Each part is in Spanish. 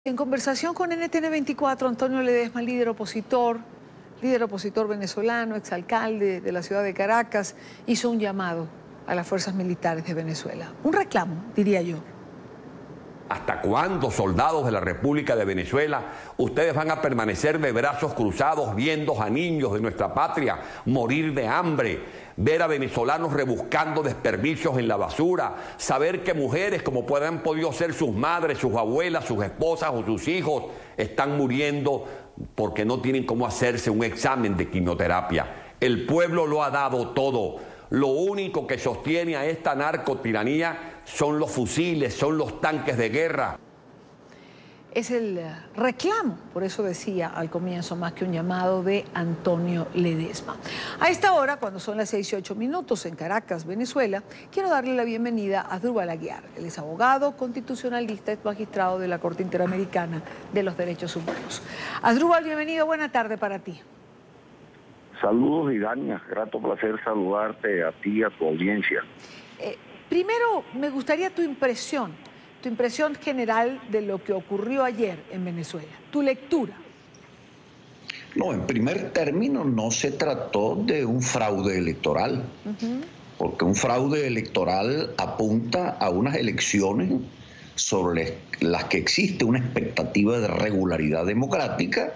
En conversación con NTN 24, Antonio Ledesma, líder opositor venezolano, exalcalde de la ciudad de Caracas, hizo un llamado a las fuerzas militares de Venezuela. Un reclamo, diría yo. ¿Hasta cuándo, soldados de la República de Venezuela, ustedes van a permanecer de brazos cruzados viendo a niños de nuestra patria morir de hambre? Ver a venezolanos rebuscando desperdicios en la basura, saber que mujeres como han podido ser sus madres, sus abuelas, sus esposas o sus hijos están muriendo porque no tienen cómo hacerse un examen de quimioterapia. El pueblo lo ha dado todo. Lo único que sostiene a esta narcotiranía son los fusiles, son los tanques de guerra. Es el reclamo, por eso decía al comienzo, más que un llamado, de Antonio Ledesma. A esta hora, cuando son las 6:08 en Caracas, Venezuela, quiero darle la bienvenida a Asdrúbal Aguiar. Él es abogado, constitucionalista, es magistrado de la Corte Interamericana de los Derechos Humanos. Asdrúbal, bienvenido, buena tarde para ti. Saludos, Idania, grato placer saludarte a ti y a tu audiencia. Primero, me gustaría tu impresión general de lo que ocurrió ayer en Venezuela, tu lectura. No, en primer término no se trató de un fraude electoral, porque un fraude electoral apunta a unas elecciones sobre las que existe una expectativa de regularidad democrática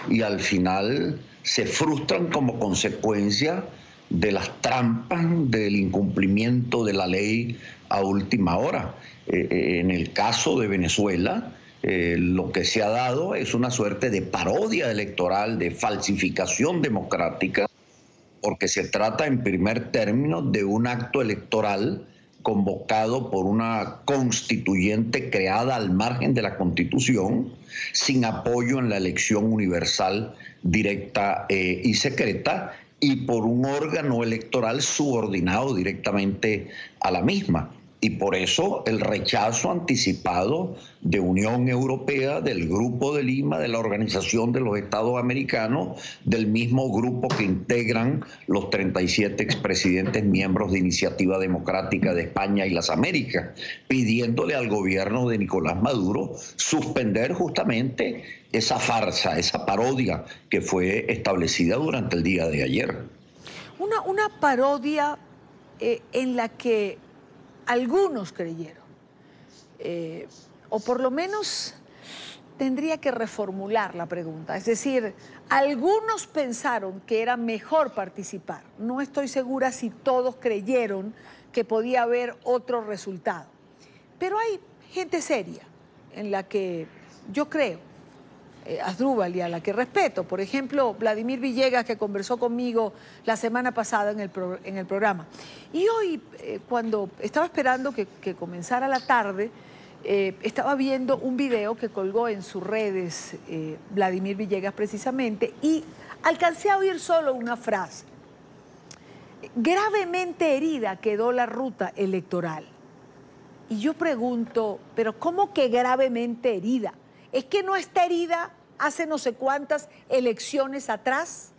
y al final se frustran como consecuencia de las trampas del incumplimiento de la ley a última hora. En el caso de Venezuela, lo que se ha dado es una suerte de parodia electoral, de falsificación democrática, porque se trata en primer término de un acto electoral convocado por una constituyente creada al margen de la Constitución, sin apoyo en la elección universal, directa y secreta, y por un órgano electoral subordinado directamente a la misma. Y por eso el rechazo anticipado de Unión Europea, del Grupo de Lima, de la Organización de los Estados Americanos, del mismo grupo que integran los 37 expresidentes miembros de Iniciativa Democrática de España y las Américas, pidiéndole al gobierno de Nicolás Maduro suspender justamente esa farsa, esa parodia que fue establecida durante el día de ayer. Una parodia en la que algunos creyeron, o por lo menos tendría que reformular la pregunta, es decir, algunos pensaron que era mejor participar. No estoy segura si todos creyeron que podía haber otro resultado, pero hay gente seria en la que yo creo, Asdrúbal, y a la que respeto. Por ejemplo, Vladimir Villegas, que conversó conmigo la semana pasada en el programa. Y hoy, cuando estaba esperando que comenzara la tarde, estaba viendo un video que colgó en sus redes Vladimir Villegas precisamente, y alcancé a oír solo una frase. Gravemente herida quedó la ruta electoral. Y yo pregunto, ¿pero cómo que gravemente herida? ¿Es que no está herida hace no sé cuántas elecciones atrás?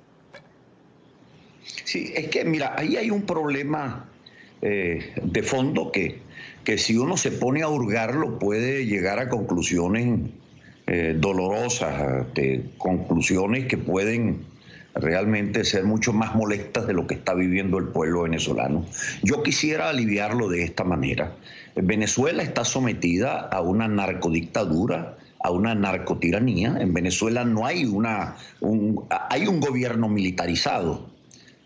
Sí, es que mira, ahí hay un problema de fondo que si uno se pone a hurgarlo puede llegar a conclusiones dolorosas, conclusiones que pueden realmente ser mucho más molestas de lo que está viviendo el pueblo venezolano. Yo quisiera aliviarlo de esta manera. Venezuela está sometida a una narcodictadura, a una narcotiranía. En Venezuela no hay hay un gobierno militarizado,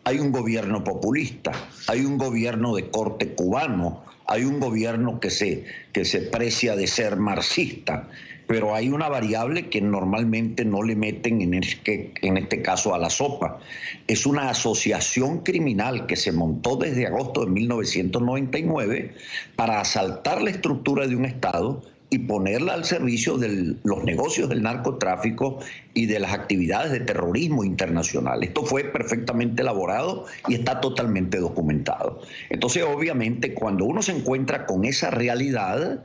hay un gobierno populista, hay un gobierno de corte cubano, hay un gobierno que se precia de ser marxista, pero hay una variable que normalmente no le meten en este caso a la sopa. Es una asociación criminal que se montó desde agosto de 1999 para asaltar la estructura de un Estado y ponerla al servicio de los negocios del narcotráfico y de las actividades de terrorismo internacional. Esto fue perfectamente elaborado y está totalmente documentado. Entonces, obviamente, cuando uno se encuentra con esa realidad,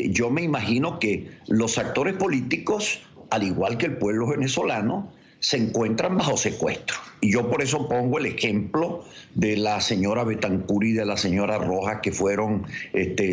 yo me imagino que los actores políticos, al igual que el pueblo venezolano, se encuentran bajo secuestro. Y yo por eso pongo el ejemplo de la señora Betancur y de la señora Rojas, que fueron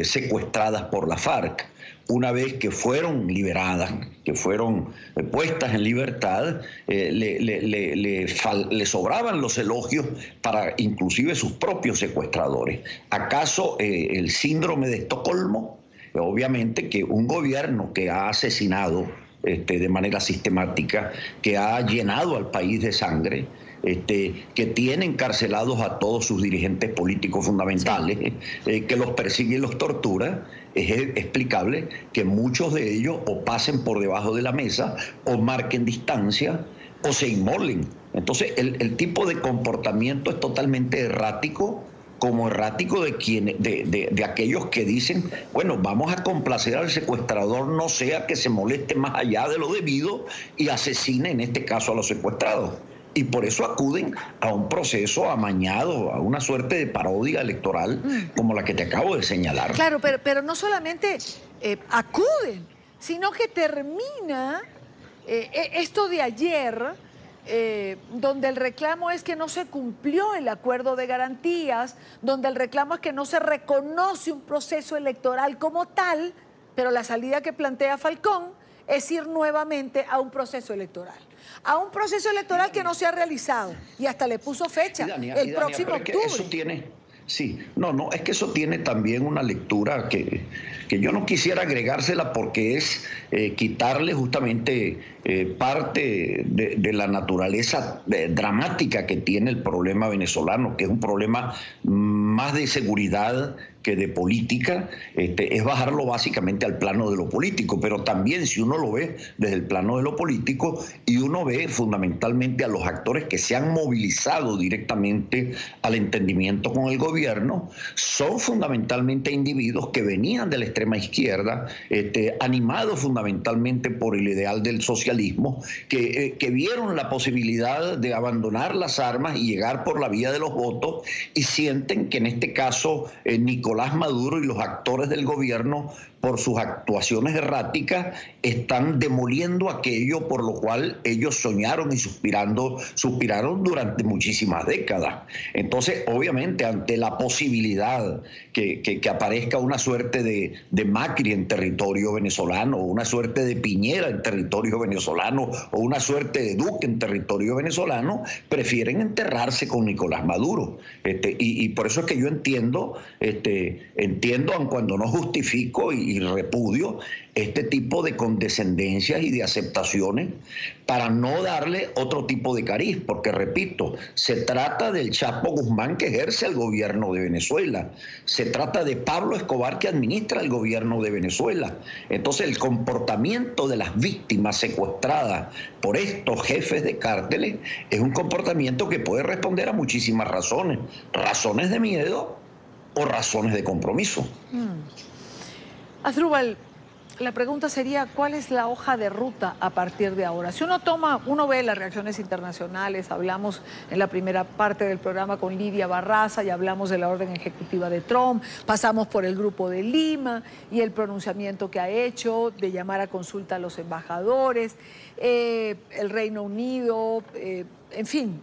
secuestradas por la FARC. una vez que fueron liberadas, que fueron puestas en libertad, le sobraban los elogios para inclusive sus propios secuestradores. ¿Acaso el síndrome de Estocolmo? Obviamente que un gobierno que ha asesinado de manera sistemática, que ha llenado al país de sangre, que tiene encarcelados a todos sus dirigentes políticos fundamentales, que los persigue y los tortura, es explicable que muchos de ellos o pasen por debajo de la mesa o marquen distancia o se inmolen. Entonces el tipo de comportamiento es totalmente errático, como errático de aquellos que dicen, bueno, vamos a complacer al secuestrador, no sea que se moleste más allá de lo debido y asesine en este caso a los secuestrados. Y por eso acuden a un proceso amañado, a una suerte de parodia electoral como la que te acabo de señalar. Claro, pero no solamente acuden, sino que termina esto de ayer, donde el reclamo es que no se cumplió el acuerdo de garantías, donde el reclamo es que no se reconoce un proceso electoral como tal, pero la salida que plantea Falcón es ir nuevamente a un proceso electoral. A un proceso electoral que no se ha realizado y hasta le puso fecha, el próximo octubre. Sí, no, es que eso tiene también una lectura que yo no quisiera agregársela porque es quitarle justamente parte de la naturaleza dramática que tiene el problema venezolano, que es un problema más de seguridad que de política, es bajarlo básicamente al plano de lo político, pero también si uno lo ve desde el plano de lo político y uno ve fundamentalmente a los actores que se han movilizado directamente al entendimiento con el gobierno, son fundamentalmente individuos que venían de la extrema izquierda, animados fundamentalmente por el ideal del socialismo, que vieron la posibilidad de abandonar las armas y llegar por la vía de los votos y sienten que en este caso Nicolás Maduro y los actores del gobierno, por sus actuaciones erráticas, están demoliendo aquello por lo cual ellos soñaron y suspiraron durante muchísimas décadas. Entonces, obviamente, ante la posibilidad que aparezca una suerte de Macri en territorio venezolano, o una suerte de Piñera en territorio venezolano, o una suerte de Duque en territorio venezolano, prefieren enterrarse con Nicolás Maduro. Y por eso es que yo entiendo, aun cuando no justifico y repudio este tipo de condescendencias y de aceptaciones para no darle otro tipo de cariz, porque repito, se trata del Chapo Guzmán que ejerce el gobierno de Venezuela, se trata de Pablo Escobar que administra el gobierno de Venezuela. Entonces el comportamiento de las víctimas secuestradas por estos jefes de cárteles es un comportamiento que puede responder a muchísimas razones, razones de miedo o razones de compromiso. Asdrúbal, la pregunta sería, ¿cuál es la hoja de ruta a partir de ahora? Si uno ve las reacciones internacionales, hablamos en la primera parte del programa con Lidia Barraza y hablamos de la orden ejecutiva de Trump, pasamos por el Grupo de Lima y el pronunciamiento que ha hecho de llamar a consulta a los embajadores, el Reino Unido, en fin,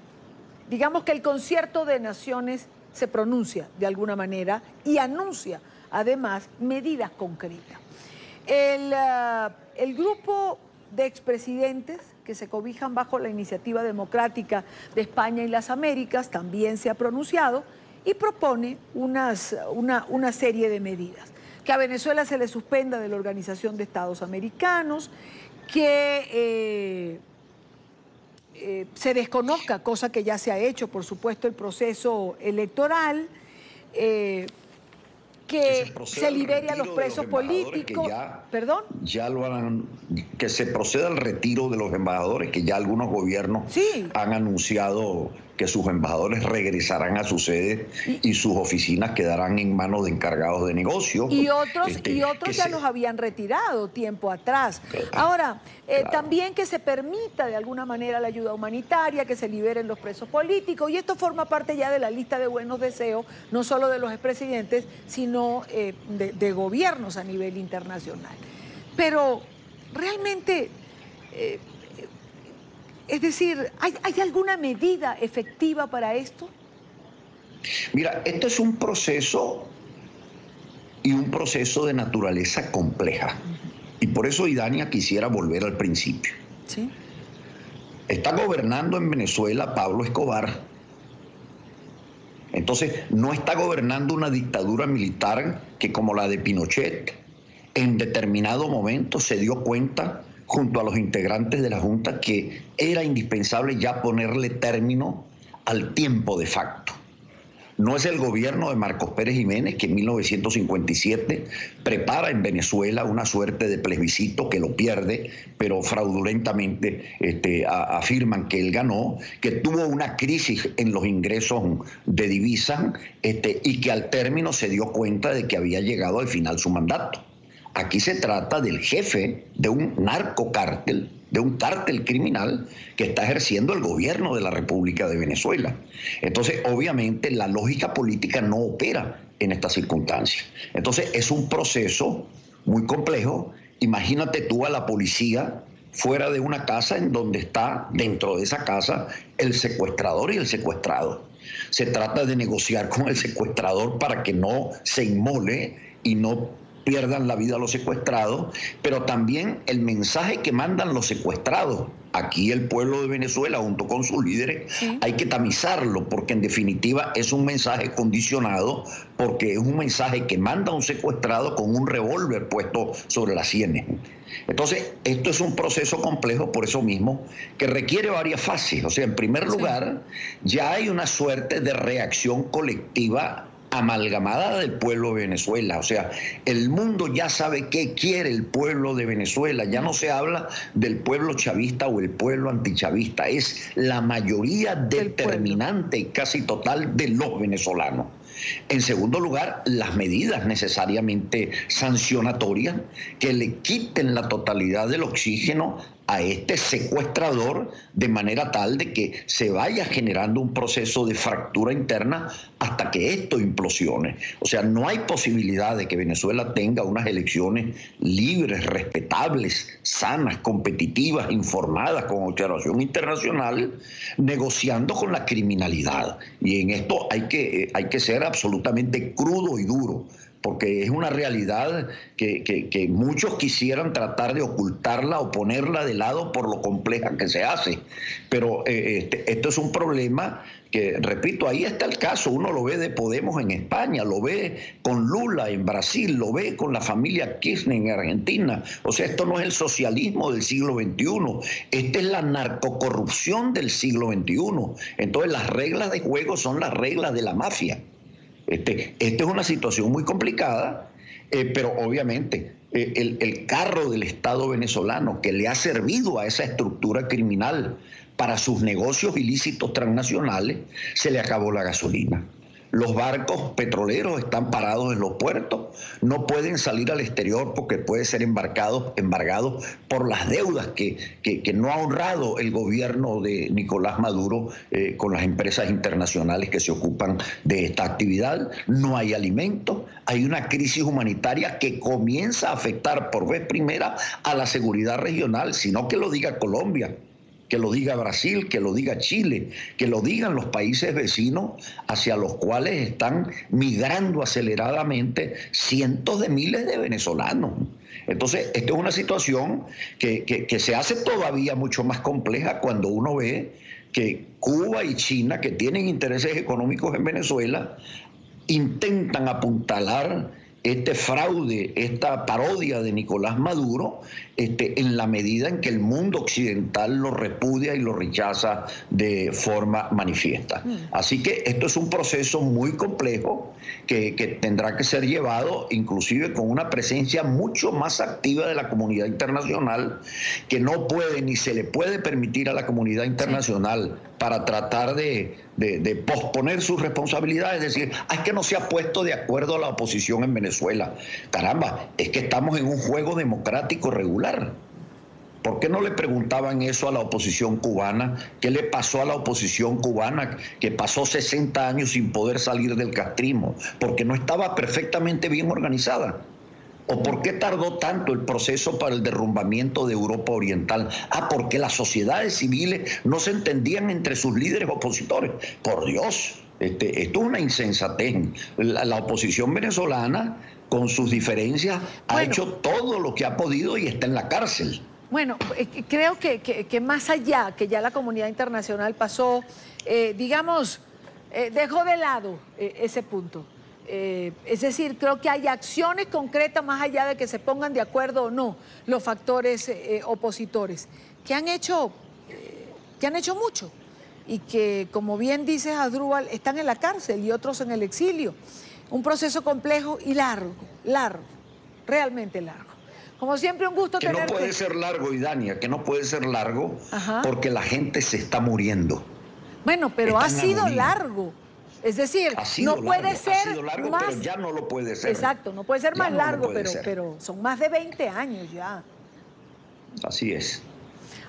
digamos que el concierto de naciones se pronuncia de alguna manera y anuncia además medidas concretas. El grupo de expresidentes que se cobijan bajo la Iniciativa Democrática de España y las Américas también se ha pronunciado y propone una serie de medidas. Que a Venezuela se le suspenda de la Organización de Estados Americanos, que se desconozca, cosa que ya se ha hecho, por supuesto, el proceso electoral, que se libere a los presos políticos. ¿Perdón? Que se proceda al retiro de los embajadores, que ya algunos gobiernos han anunciado que sus embajadores regresarán a sus sedes y sus oficinas quedarán en manos de encargados de negocios. Y otros ya los habían retirado tiempo atrás. Ahora, también que se permita de alguna manera la ayuda humanitaria, que se liberen los presos políticos, y esto forma parte ya de la lista de buenos deseos, no solo de los expresidentes, sino de gobiernos a nivel internacional. Pero realmente... es decir, ¿hay alguna medida efectiva para esto? Mira, esto es un proceso y un proceso de naturaleza compleja. Y por eso, Idania, quisiera volver al principio. ¿Sí? Está gobernando en Venezuela Pablo Escobar. Entonces, no está gobernando una dictadura militar que, como la de Pinochet, en determinado momento se dio cuenta, junto a los integrantes de la Junta, que era indispensable ya ponerle término al tiempo de facto. No es el gobierno de Marcos Pérez Jiménez, que en 1957 prepara en Venezuela una suerte de plebiscito que lo pierde, pero fraudulentamente afirman que él ganó, que tuvo una crisis en los ingresos de divisas y que al término se dio cuenta de que había llegado al final su mandato. Aquí se trata del jefe de un narcocártel, de un cártel criminal que está ejerciendo el gobierno de la República de Venezuela. Entonces, obviamente, la lógica política no opera en estas circunstancias. Entonces, es un proceso muy complejo. Imagínate tú a la policía fuera de una casa en donde está, dentro de esa casa, el secuestrador y el secuestrado. Se trata de negociar con el secuestrador para que no se inmole y no pierdan la vida los secuestrados, pero también el mensaje que mandan los secuestrados. Aquí el pueblo de Venezuela, junto con sus líderes, hay que tamizarlo, porque en definitiva es un mensaje condicionado, porque es un mensaje que manda un secuestrado con un revólver puesto sobre las sienes. Entonces, esto es un proceso complejo por eso mismo, que requiere varias fases. O sea, en primer lugar, ya hay una suerte de reacción colectiva amalgamada del pueblo de Venezuela. O sea, el mundo ya sabe qué quiere el pueblo de Venezuela. Ya no se habla del pueblo chavista o el pueblo antichavista. Es la mayoría determinante y casi total de los venezolanos. En segundo lugar, las medidas necesariamente sancionatorias que le quiten la totalidad del oxígeno a este secuestrador, de manera tal de que se vaya generando un proceso de fractura interna hasta que esto implosione. O sea, no hay posibilidad de que Venezuela tenga unas elecciones libres, respetables, sanas, competitivas, informadas, con observación internacional, negociando con la criminalidad. Y en esto hay que ser absolutamente crudo y duro, porque es una realidad que muchos quisieran tratar de ocultarla o ponerla de lado por lo compleja que se hace. Pero esto es un problema que, repito, ahí está el caso. Uno lo ve de Podemos en España, lo ve con Lula en Brasil, lo ve con la familia Kirchner en Argentina. O sea, esto no es el socialismo del siglo XXI, esta es la narcocorrupción del siglo XXI. Entonces, las reglas de juego son las reglas de la mafia. Esta es una situación muy complicada, pero obviamente el carro del Estado venezolano que le ha servido a esa estructura criminal para sus negocios ilícitos transnacionales, se le acabó la gasolina. Los barcos petroleros están parados en los puertos, no pueden salir al exterior porque pueden ser embargados por las deudas que no ha honrado el gobierno de Nicolás Maduro con las empresas internacionales que se ocupan de esta actividad. No hay alimentos, hay una crisis humanitaria que comienza a afectar por vez primera a la seguridad regional, sino que lo diga Colombia, que lo diga Brasil, que lo diga Chile, que lo digan los países vecinos hacia los cuales están migrando aceleradamente cientos de miles de venezolanos. Entonces, esto es una situación que se hace todavía mucho más compleja cuando uno ve que Cuba y China, que tienen intereses económicos en Venezuela, intentan apuntalar este fraude, esta parodia de Nicolás Maduro, en la medida en que el mundo occidental lo repudia y lo rechaza de forma manifiesta. Así que esto es un proceso muy complejo que tendrá que ser llevado inclusive con una presencia mucho más activa de la comunidad internacional, que no puede ni se le puede permitir a la comunidad internacional para tratar de posponer sus responsabilidades, es decir, es que no se ha puesto de acuerdo a la oposición en Venezuela. Caramba, es que estamos en un juego democrático regular. ¿Por qué no le preguntaban eso a la oposición cubana? ¿Qué le pasó a la oposición cubana que pasó 60 años sin poder salir del castrismo? Porque no estaba perfectamente bien organizada. ¿O por qué tardó tanto el proceso para el derrumbamiento de Europa Oriental? Porque las sociedades civiles no se entendían entre sus líderes opositores. Por Dios, Esto es una insensatez. La oposición venezolana, con sus diferencias, ha hecho todo lo que ha podido y está en la cárcel. Bueno, creo que más allá, que ya la comunidad internacional pasó, digamos, dejó de lado ese punto. Es decir, creo que hay acciones concretas más allá de que se pongan de acuerdo o no los factores opositores, que han hecho mucho y que, como bien dice Asdrúbal, están en la cárcel y otros en el exilio. Un proceso complejo y largo, realmente largo. Como siempre, un gusto tenerte. Que no puede ser largo, Idania, que no puede ser largo porque la gente se está muriendo. Bueno, pero ha sido largo. Es decir, no puede ser más... Pero ya no lo puede ser. Exacto, no puede ser más largo, pero son más de 20 años ya. Así es.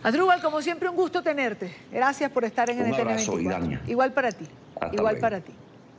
Asdrúbal, como siempre, un gusto tenerte. Gracias por estar en NTN 24. Un abrazo, Idania. Igual para ti. Hasta Igual luego. para ti.